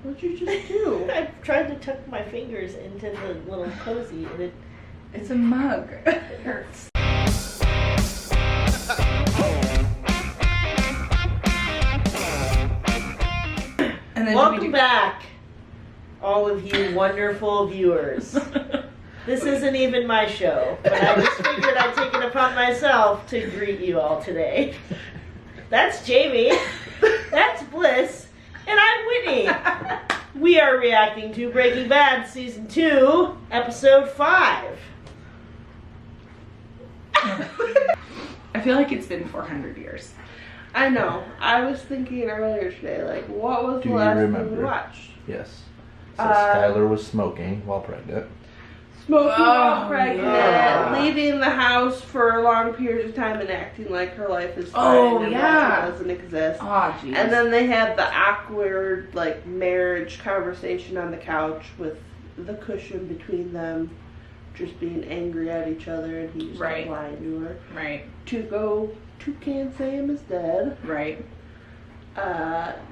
What'd you just do? I tried to tuck my fingers into the little cozy and It's a mug. it hurts. And then Welcome back, all of you wonderful viewers. This isn't even my show, but I just figured I'd take it upon myself to greet you all today. That's Jamie, that's Bliss, and I'm Whitney. We are reacting to Breaking Bad Season 2, Episode 5. I feel like it's been 400 years. I know. I was thinking earlier today, like, what was the last thing we watched? Yes. So Skylar was smoking while pregnant. Smoking while pregnant, yeah. leaving the house for long periods of time and acting like her life is fine and yeah. like it doesn't exist. Oh, jeez. And then they had the awkward, like, marriage conversation on the couch with the cushion between them, just being angry at each other, and he just kept lying to her. Right. Toucan Sam is dead. Right.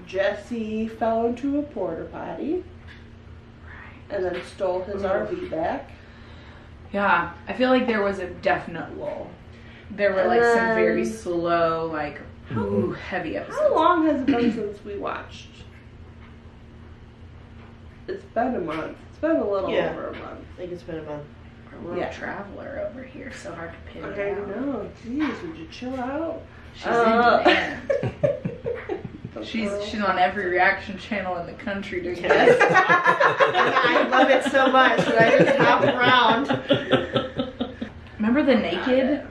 Jesse fell into a porta potty. And then stole his RV back. Yeah, I feel like there was a definite lull. There were like some very slow, like, heavy episodes. How long has it been since we watched? It's been a month. It's been a little over a month. I think it's been a month. Our world traveler over here, so hard to pin I down. know. Jeez, would you chill out? She's in demand. She's on every reaction channel in the country doing this. I love it so much that I just hop around. Remember the naked?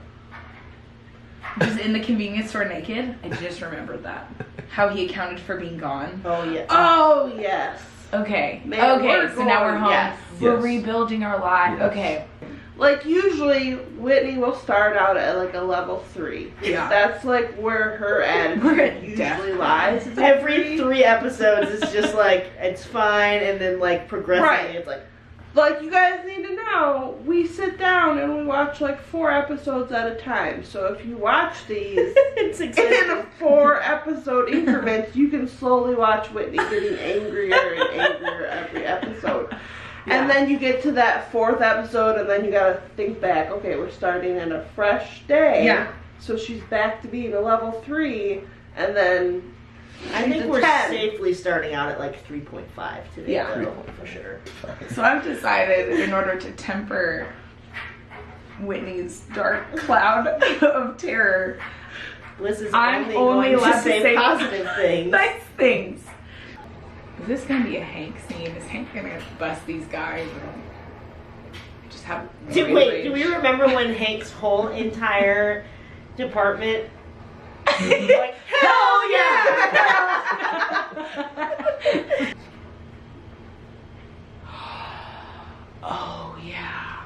Just in the convenience store naked? I just remembered that. How he accounted for being gone. Oh, yeah. Oh, yes. Okay. Man, okay, so now we're home. Yes. We're Yes. rebuilding our life. Yes. Okay. Like, usually, Whitney will start out at, like, a level 3. Yeah. That's, like, where her attitude usually lies. It's Every 3 episodes, it's just like, it's fine, and then, like, progressively, it's like, Like, you guys need to know, we sit down and we watch, like, 4 episodes at a time. So if you watch these it's in exciting. 4 episode increments, you can slowly watch Whitney getting angrier and angrier every episode. And then you get to that 4th episode, and then you gotta think back, okay, we're starting in a fresh day. Yeah. So she's back to being a level 3, and then I think we're 10. safely starting out at like 3.5 today, Yeah. though, for sure. So I've decided, in order to temper Whitney's dark cloud of terror, Bliss is I'm only only going allowed to to say say positive things. nice things. Is this gonna be a Hank scene? Is Hank gonna bust these guys and just have Do we remember when Hank's whole entire department like, hell yeah! Oh yeah.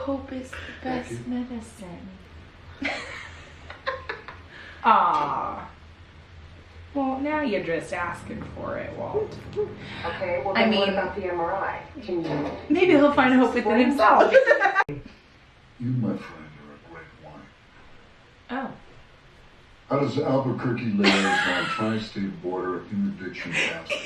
Hope is the best medicine. Aw. Well, now you're just asking for it, Walt. Okay, well I then what mean- about the MRI? Can you Maybe he'll find hope within himself. You, my friend, are a great one. Oh. How does Albuquerque live on tri-state border interdiction passes?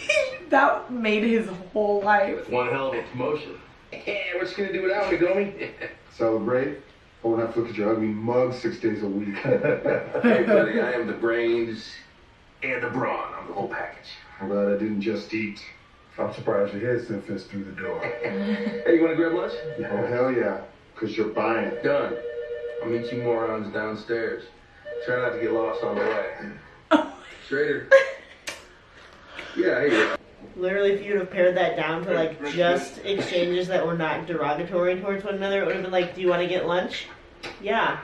That made his whole life. One hell of a promotion. Hey, what you gonna do without me, Gomi? Celebrate? I won't have to look at your ugly mug 6 days a week. Hey, buddy, I am the brains and the brawn. I'm the whole package. I'm glad I didn't just eat. I'm surprised your head still fits through the door. Hey, you wanna grab lunch? Oh, hell yeah. Because you're buying. Done. I'll meet you morons downstairs. Try not to get lost on the way. Schrader. Yeah, hey. Literally, if you'd have pared that down to like just exchanges that were not derogatory towards one another, it would have been like, do you want to get lunch? Yeah.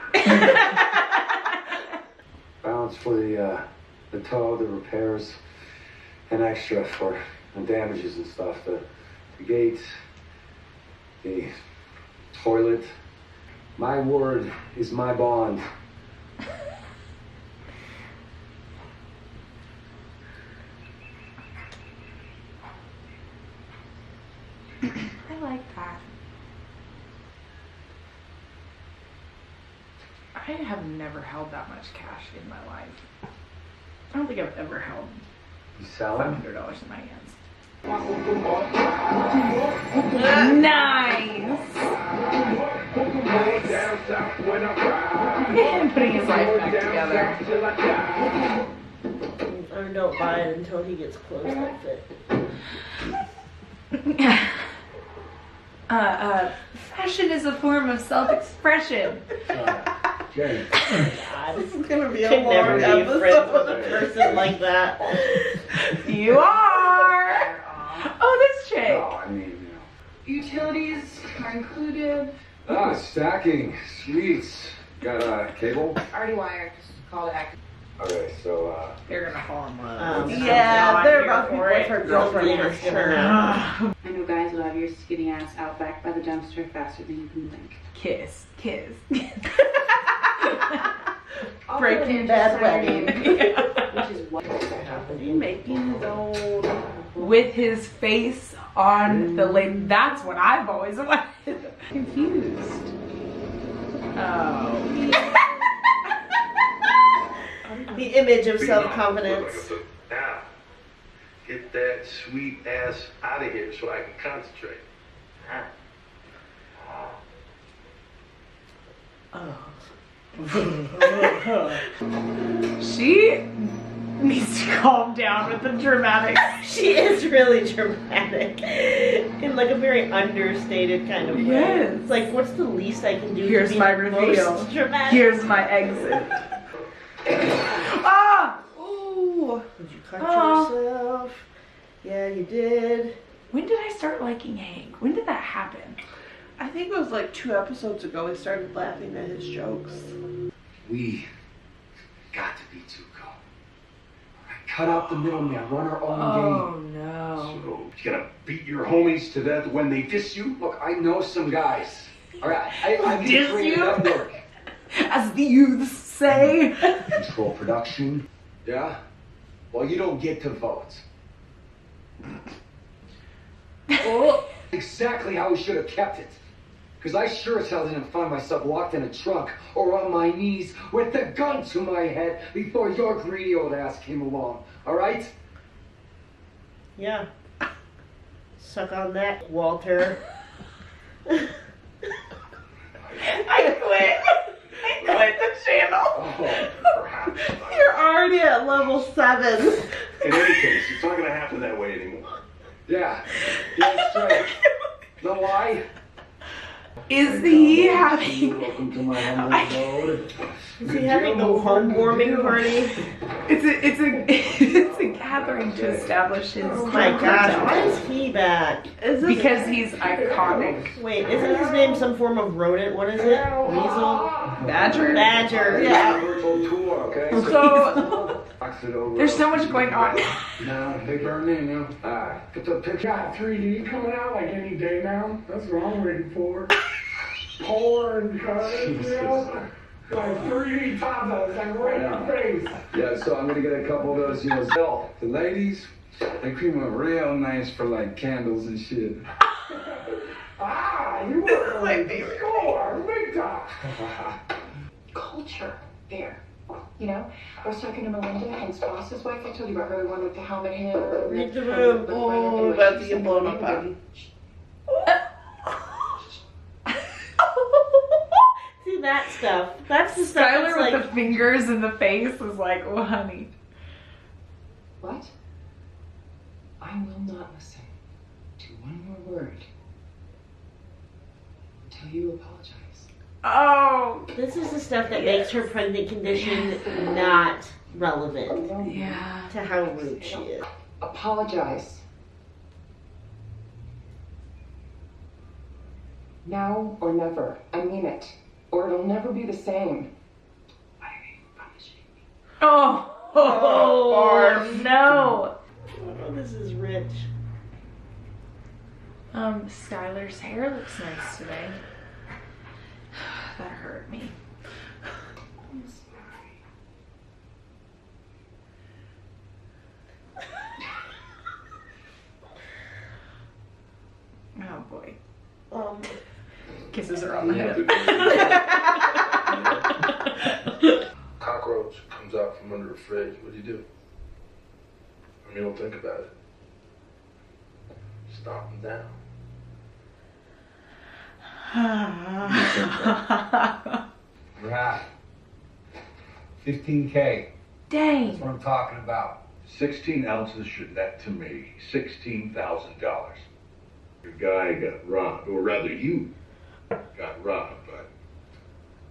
Balance for the tow, the repairs, and extra for the damages and stuff. The gate, the toilet. My word is my bond. I like that. I have never held that much cash in my life. I don't think I've ever held You sell them? $500 in my hands. Nice! And putting his life back together. Or don't buy it until he gets clothes that fit. Fashion is a form of self-expression. Jane. God, This is gonna be a could never long be friends with episode. a person like that. You are! Oh, this chick! No, I mean, Utilities are included. Stacking. Sweets. Got a cable? Already wired. Just call it active. Okay, so, They're gonna fall in love. Yeah, they're about to be with her girlfriend for sure. I know guys will have your skinny ass out back by the dumpster faster than you can blink. Kiss. Breaking Bad wedding. Which is what You making his own. With his face on the lid. That's what I've always wanted. Confused. Oh. The image of self-confidence. Now, get that sweet ass out of here so I can concentrate. She needs to calm down with the dramatic. She is really dramatic. In like a very understated kind of way. Yes. It's like, what's the least I can do Here's to be my the reveal. most dramatic? Here's my exit. Ah! Ooh. Did you cut Oh. yourself? Yeah, you did. When did I start liking Hank? When did that happen? I think it was like 2 episodes ago we started laughing at his jokes. we got to be too cool. Cut out the middleman, run our own game. No. So, you gonna beat your homies to death when they diss you? Look, I know some guys. All right, I Diss can create you? a network. As the youths say. Control production. Yeah? Well, you don't get to vote. Oh. Exactly how we should have kept it. Because I sure as hell didn't find myself locked in a trunk or on my knees with the gun to my head before your greedy old ass came along. All right? Yeah. Suck on that, Walter. I quit. I quit the channel. Perhaps. You're already at level 7. In any case, it's not gonna happen that way anymore. Yeah. That's right. Know why? Is he having? Welcome to my humble abode. Is he having the home warming party? It's a gathering to establish his. Oh my gosh, why is he back? Is this Because he's iconic. Wait, isn't his name some form of rodent? What is it? Weasel? Badger. Badger. Yeah. Virtual tour, okay? So Box it over. there's so much going on. No, they burn in, you know. Put the picture. Got 3D coming out like any day now. That's what I'm waiting for. Porn, cuz, you know? Like 3D tatas, like right in the face. Yeah, so I'm gonna get a couple of those, you know. The ladies, they cream up real nice for like candles and shit. Ah, you were my favorite score, big time. Culture there. You know, I was talking to Melinda, Hank's boss's wife. I told you about her, the one with the helmet hair. Read the room. Oh, that's the blown up button. See that stuff. That's the stuff Skylar that's with like, the fingers in the face is like, oh honey. What? I will not listen to one more word until you apologize. Oh. this is the stuff that makes her pregnant condition not relevant Yeah. to how rude she is. Apologize. Now or never. I mean it. Or it'll never be the same. I promise you. Oh. Oh no. Oh, this is rich. Skylar's hair looks nice today. That hurt me. I'm sorry. Oh boy. Um, Kisses her on the head. I mean, don't think about it. Stomp him down. Right. 15K. Dang. That's what I'm talking about. 16 ounces should net to me $16,000. Your guy got robbed, or rather you got robbed, but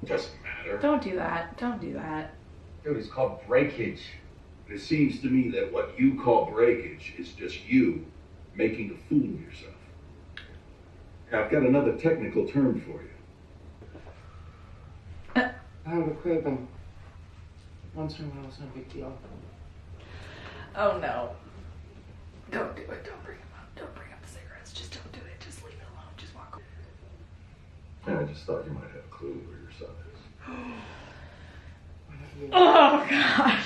it doesn't matter. Don't do that. Don't do that. Dude, it's called breakage. It seems to me that what you call breakage is just you making a fool of yourself. I've got another technical term for you. I have a craving. Once in a while, it's no big deal. Oh no. Don't do it. Don't bring him up. Don't bring up the cigarettes. Just don't do it. Just leave it alone. Just walk away. I just thought you might have a clue where your son is. Oh gosh.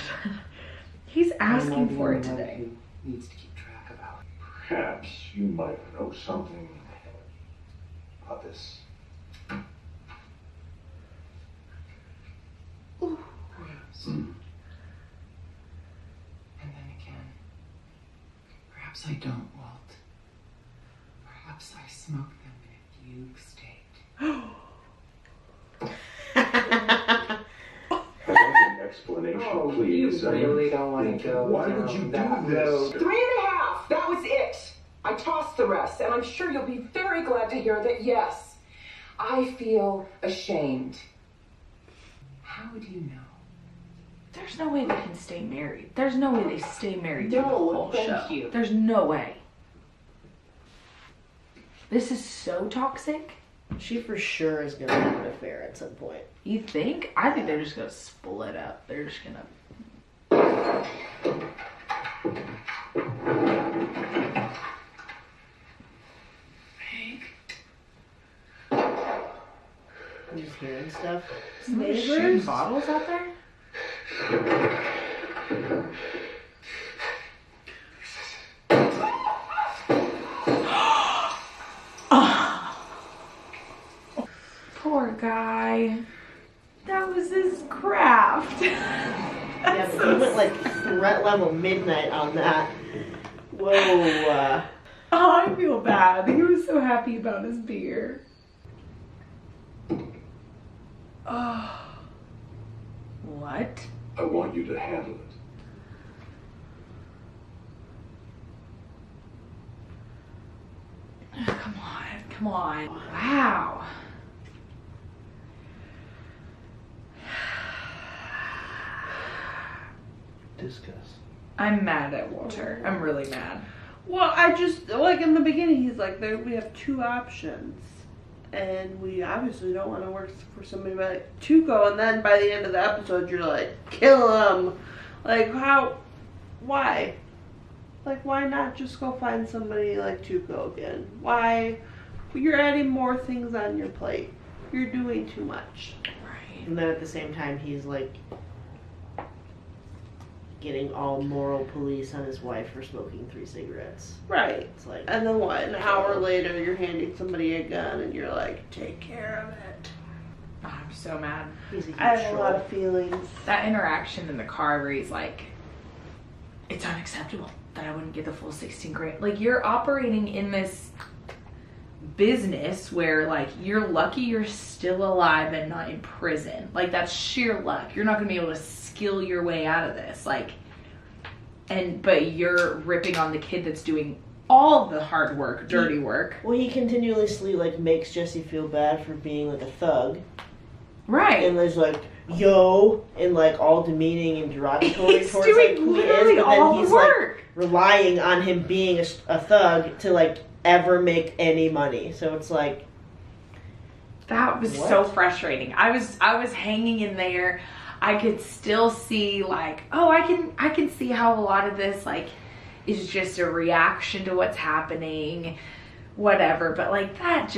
He's asking for it today. He needs to keep track of Alex. Perhaps you might know something about this. Ooh, perhaps. And then again, perhaps I don't, Walt. Perhaps I smoke them in a fugue state. I'd like an explanation, please. You really don't want to go Why down would you that do road. this? 3.5. That was it. I tossed the rest, and I'm sure you'll be very glad to hear that, yes, I feel ashamed. How would you know? There's no way they can stay married. There's no way they stay married through the No, whole thank show. you. There's no way. This is so toxic. She for sure is gonna have an affair at some point. You think? I think they're just gonna split up. They're just gonna. I'm just hearing stuff. Somebody shooting bottles out there? Poor guy. That was his craft. Yeah, but he went like threat level midnight on that. Whoa. Oh, I feel bad. He was so happy about his beer. Oh. What? I want you to handle it. Come on, come on. Wow. Discuss. I'm mad at Walter. I'm really mad. Well, I just, like in the beginning, he's like, there we have two options. And we obviously don't want to work for somebody like Tuco. And then by the end of the episode, you're like, kill him. Like, how, why? Like, why not just go find somebody like Tuco again? Why? You're adding more things on your plate. You're doing too much. Right. And then at the same time, he's like getting all moral police on his wife for smoking 3 cigarettes. Right. It's like, And then what? An hour later, you're handing somebody a gun and you're like, take care of it. Oh, I'm so mad. he's a huge I have a lot troll. of feelings. That interaction in the car where he's like, it's unacceptable that I wouldn't get the full 16 grand. Like, you're operating in this business where, like, you're lucky you're still alive and not in prison. Like, that's sheer luck. You're not going to be able to skill your way out of this. Like, but you're ripping on the kid that's doing all the hard work, dirty work. Well, he continuously like makes Jesse feel bad for being like a thug. Right. And there's like, yo, and like all demeaning and derogatory He's towards doing like who he literally is, but then all the he's work. like relying on him being a thug to like ever make any money. So it's like, That was What? so frustrating. I was hanging in there. I could still see like, oh, I can see how a lot of this like is just a reaction to what's happening, whatever. But like that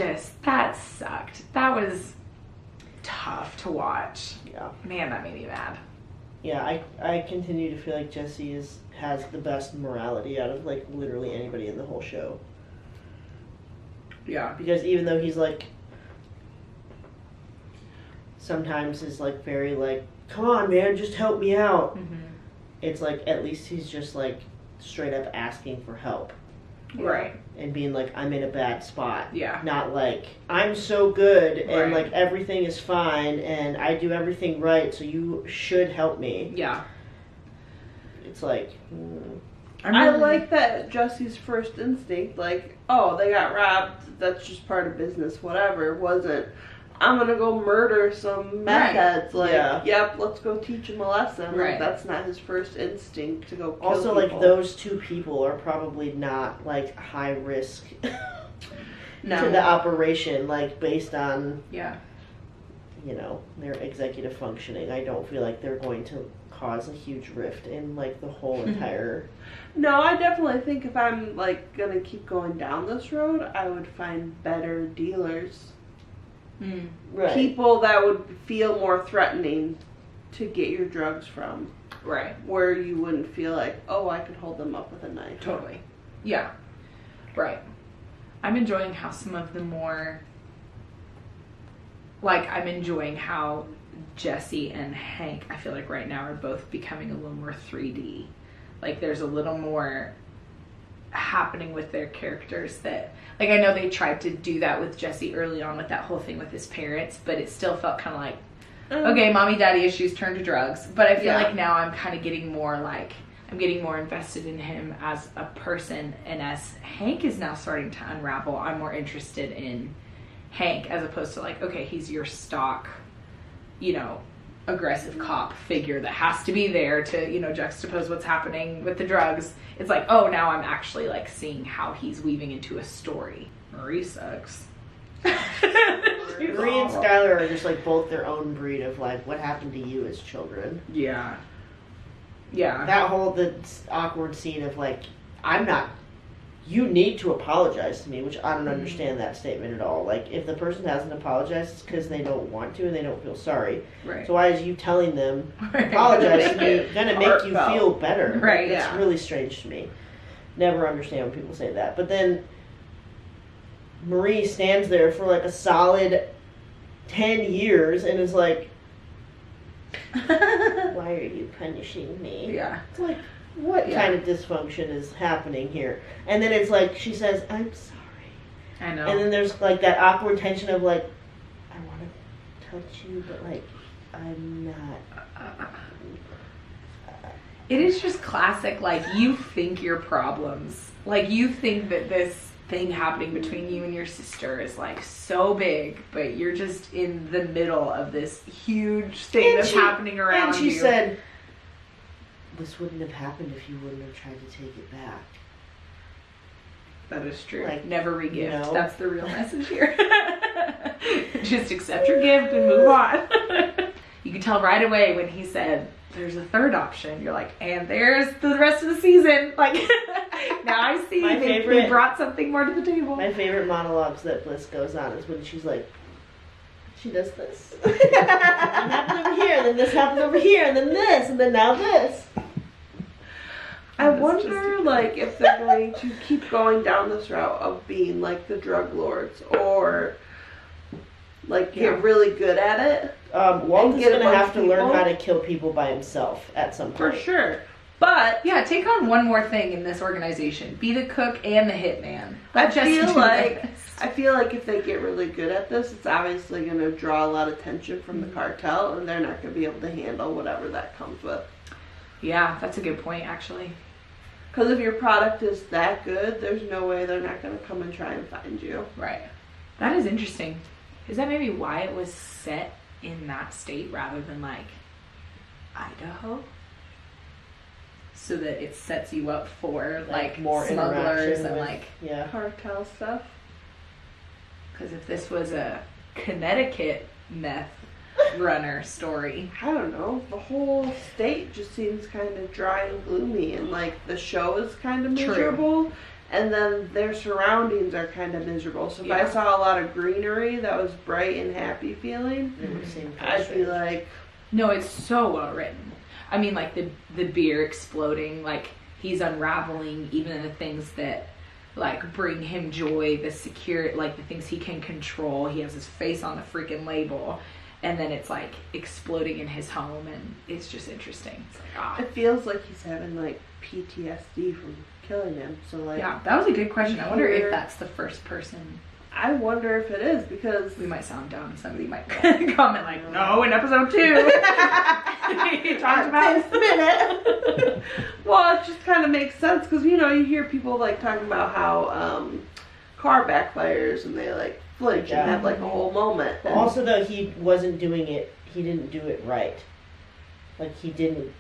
sucked. That was tough to watch. yeah. Man, that made me mad. Yeah, I continue to feel like Jesse has the best morality out of like literally anybody in the whole show. Yeah. Because even though he's like sometimes is like very like, come on man, just help me out. Mm-hmm. It's like at least he's just like straight up asking for help. Right. And being like, I'm in a bad spot. Yeah. Not like, I'm so good and Right. like everything is fine and I do everything right, so you should help me. Yeah. It's like, I like that Jesse's first instinct, like, oh, they got robbed, that's just part of business, whatever, wasn't, I'm gonna go murder some meth heads. Like, yep, let's go teach him a lesson. Right. Like, that's not his first instinct to go kill also, people. like, those two people are probably not, like, high risk No. to the operation, like, based on, Yeah. you know, their executive functioning. I don't feel like they're going to cause a huge rift in, like, the whole entire... No, I definitely think if I'm, like, gonna keep going down this road, I would find better dealers. Right. People that would feel more threatening to get your drugs from. Right. Where you wouldn't feel like, oh, I could hold them up with a knife. Totally. Yeah. Right. I'm enjoying how some of the more, like, I'm enjoying how Jesse and Hank, I feel like right now, are both becoming a little more 3D. Like, there's a little more happening with their characters that, like, I know they tried to do that with Jesse early on with that whole thing with his parents, but it still felt kind of like, okay, mommy daddy issues turn to drugs. But I feel like now I'm kind of getting more like, I'm getting more invested in him as a person, and as Hank is now starting to unravel, I'm more interested in Hank as opposed to like, okay, he's your stock, you know, aggressive cop figure that has to be there to, you know, juxtapose what's happening with the drugs. It's like, oh, now I'm actually like seeing how he's weaving into a story. Marie sucks. Marie and Skylar are just like both their own breed of like, what happened to you as children? Yeah. Yeah. That whole awkward scene of like, you need to apologize to me, which I don't understand that statement at all. Like, if the person hasn't apologized, it's because they don't want to and they don't feel sorry. Right. So why is you telling them apologize to me gonna make you feel better? Right. It's really strange to me. Never understand when people say that. But then Marie stands there for like a solid 10 years and is like, why are you punishing me? Yeah. It's like, what kind of dysfunction is happening here? And then it's like, she says, I'm sorry. I know. And then there's like that awkward tension of like, I want to touch you, but like, I'm not. It is just classic, like, you think your problems, like, you think that this thing happening between you and your sister is like so big, but you're just in the middle of this huge thing that's happening around you. And she said, this wouldn't have happened if you wouldn't have tried to take it back. That is true. Like, never re-gift. you know? That's the real message here. Just accept your gift and move on. You can tell right away when he said, there's a third option. You're like, and there's the rest of the season. Like, now I see they brought something more to the table. My favorite monologues that Bliss goes on is when she's like, she does this. This happened over here, then this happened over here, and then this, and then now this. I wonder, like, if they're going to keep going down this route of being, like, the drug lords, or, like, get really good at it. Walt is going to have to learn how to kill people by himself at some point. For sure. But, yeah, take on one more thing in this organization. Be the cook and the hitman. I feel like if they get really good at this, it's obviously going to draw a lot of attention from the cartel, and they're not going to be able to handle whatever that comes with. Yeah, that's a good point, actually. Because if your product is that good, there's no way they're not going to come and try and find you. Right. That is interesting. Is that maybe why it was set in that state rather than, like, Idaho? So that it sets you up for, like more smugglers and, like, cartel stuff. Because if this was a Connecticut meth runner story, I don't know, the whole state just seems kind of dry and gloomy, and like the show is kind of miserable, and then their surroundings are kind of miserable. So if I saw a lot of greenery that was bright and happy feeling, I'd be like, no, it's so well written. I mean, like the beer exploding, like he's unraveling even the things that like bring him joy, the secure, like the things he can control. He has his face on the freaking label. and then it's like exploding in his home, and it's just interesting. It's like, It feels like he's having like PTSD from killing him. So like, yeah, that was a good question. I wonder here- if that's the first person. I wonder if it is because We might sound dumb. Somebody might comment like, "No, in episode 2, he talks about." minute. Well, it just kind of makes sense because you hear people like talking about how car backfires and they like flinch and have like a whole moment. But also, though, he wasn't doing it. He didn't do it right. Like he didn't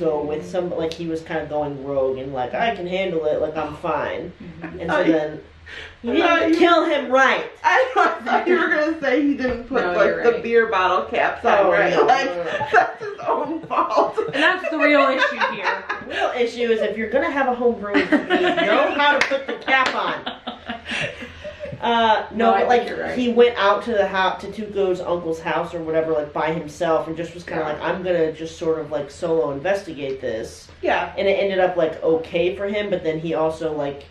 go with some. Like he was kind of going rogue and like I can handle it. Like I'm fine. And so then you didn't kill him right. I thought you were gonna say he didn't put No, like you're the right. beer bottle caps on right. no, Like no. that's his own fault. And that's the real issue here. The real issue is if you're gonna have a home brewing company, know how to put the cap on. No, I but think like you're right. he went out to the house to Tuco's uncle's house or whatever, like by himself, and just was kind of Yeah. like, I'm gonna just sort of like solo investigate this. Yeah. And it ended up like okay for him, but then he also like,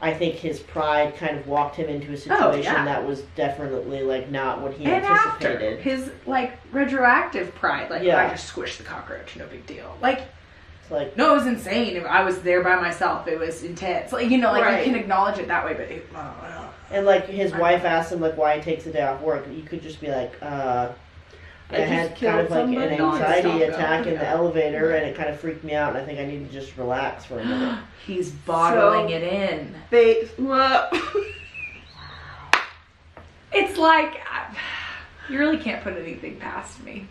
I think his pride kind of walked him into a situation that was definitely like not what he And after anticipated. his like retroactive pride, like Yeah. I just squished the cockroach, no big deal. Like It's like no, it was insane. If I was there by myself, it was intense. Like like Right. you can acknowledge it that way, but and like his wife asked him like why he takes a day off work. You could just be like, I just had kind killed of like an somebody. anxiety Non-stop attack in the yeah. elevator, and it kind of freaked me out. And I think I need to just relax for a minute. he's bottling So- it in. It's like you really can't put anything past me.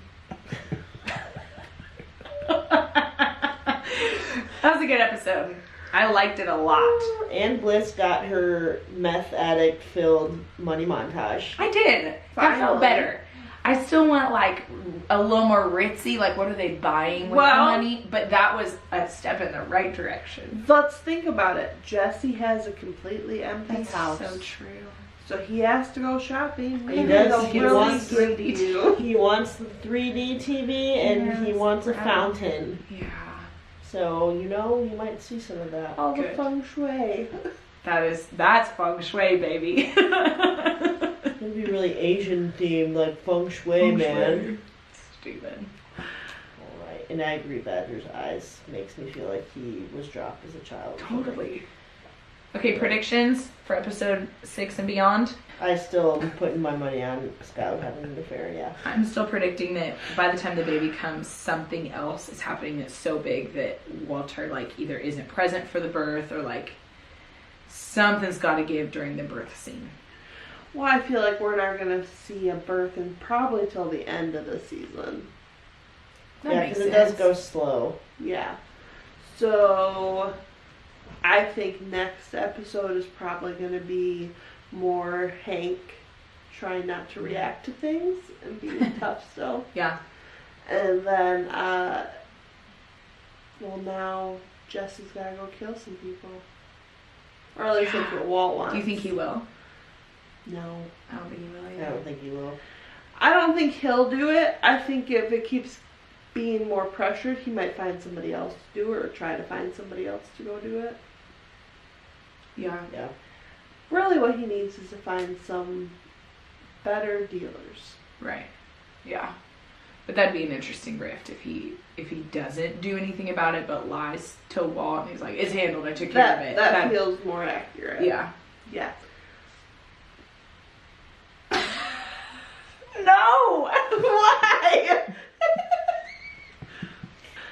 That was a good episode. I liked it a lot. And Bliss got her meth addict filled money montage. I did. I felt better. I still want like a little more ritzy. Like, what are they buying with the money? But that was a step in the right direction. Let's think about it. Jesse has a completely empty house. So true. So he has to go shopping. He does. They'll He really wants give you. He wants the 3D TV and he wants a fountain. Yeah. So, you might see some of that. All the Good. feng shui. That's feng shui, baby. It's gonna be really Asian themed, like feng shui, man. Stupid. Alright, and I agree, Badger's eyes makes me feel like he was dropped as a child. Totally. Okay, predictions for episode 6 and beyond. I still am putting my money on Skylar having an affair, yeah. I'm still predicting that by the time the baby comes, something else is happening that's so big that Walter like either isn't present for the birth or like something's got to give during the birth scene. Well, I feel like we're not going to see a birth in probably till the end of the season. Yeah, because it does go slow. Yeah. So I think next episode is probably going to be more Hank trying not to react to things and being tough still. Yeah. And then, now Jesse's got to go kill some people. Or at least that's what Walt wants. Do you think he will? No. I don't think he will I either. don't think he will. I don't think he'll do it. I think if it keeps being more pressured, he might find somebody else to do it or try to find somebody else to go do it. Yeah. Yeah. Really what he needs is to find some better dealers. Right. Yeah. But that'd be an interesting rift if he doesn't do anything about it but lies to Walt and he's like, it's handled, I took care of it. That feels more accurate. Yeah. Yeah. No! Why?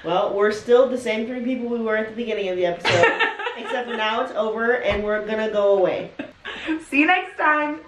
Well, we're still the same 3 people we were at the beginning of the episode. Except for now it's over and we're gonna go away. See you next time.